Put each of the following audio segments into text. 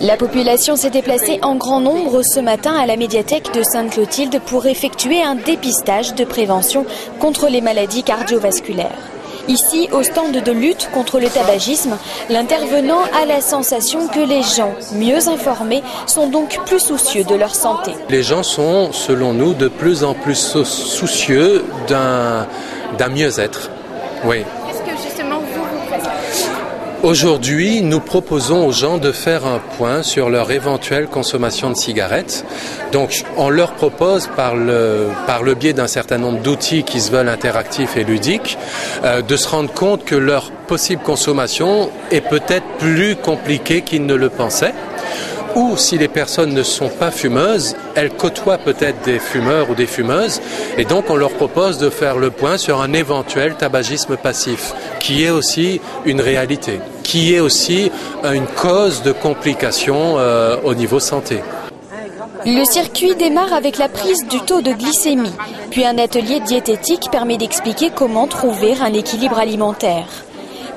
La population s'est déplacée en grand nombre ce matin à la médiathèque de Sainte-Clotilde pour effectuer un dépistage de prévention contre les maladies cardiovasculaires. Ici, au stand de lutte contre le tabagisme, l'intervenant a la sensation que les gens mieux informés sont donc plus soucieux de leur santé. Les gens sont, selon nous, de plus en plus soucieux d'un mieux-être. Oui. Qu'est-ce que justement vous présentez ? Aujourd'hui, nous proposons aux gens de faire un point sur leur éventuelle consommation de cigarettes. Donc, on leur propose, par le biais d'un certain nombre d'outils qui se veulent interactifs et ludiques, de se rendre compte que leur possible consommation est peut-être plus compliquée qu'ils ne le pensaient. Ou si les personnes ne sont pas fumeuses, elles côtoient peut-être des fumeurs ou des fumeuses, et donc on leur propose de faire le point sur un éventuel tabagisme passif, qui est aussi une réalité, qui est aussi une cause de complications au niveau santé. Le circuit démarre avec la prise du taux de glycémie, puis un atelier diététique permet d'expliquer comment trouver un équilibre alimentaire.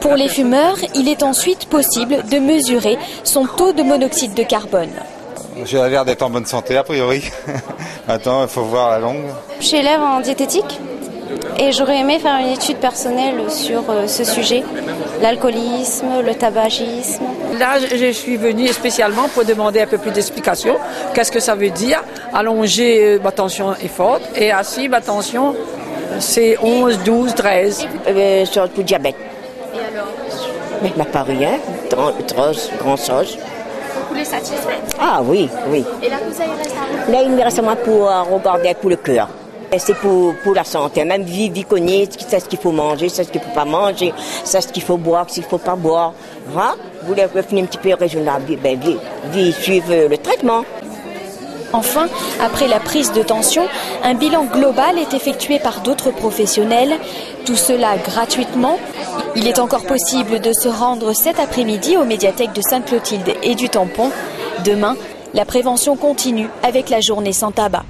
Pour les fumeurs, il est ensuite possible de mesurer son taux de monoxyde de carbone. J'ai l'air d'être en bonne santé, a priori. Attends, il faut voir la longue. Je suis élève en diététique et j'aurais aimé faire une étude personnelle sur ce sujet, l'alcoolisme, le tabagisme. Là, je suis venue spécialement pour demander un peu plus d'explications. Qu'est-ce que ça veut dire? Allongé, ma tension est forte, et assis, ma tension, c'est 11, 12, 13. Sur le coup de diabète. Et alors? Mais il n'a pas rien, grand chose. Vous voulez satisfaire? Ah oui, oui. Et là, vous allez rester à vous? Là, il me reste moi pour regarder pour le cœur. Et c'est pour la santé, même vie connaître, c'est ce qu'il faut manger, c'est ce qu'il ne faut pas manger, c'est ce qu'il faut boire, ce qu'il ne faut pas boire. Voilà. Vous voulez revenir un petit peu raisonnable, ben, suivre le traitement. Enfin, après la prise de tension, un bilan global est effectué par d'autres professionnels, tout cela gratuitement. Il est encore possible de se rendre cet après-midi aux médiathèques de Sainte-Clotilde et du Tampon. Demain, la prévention continue avec la journée sans tabac.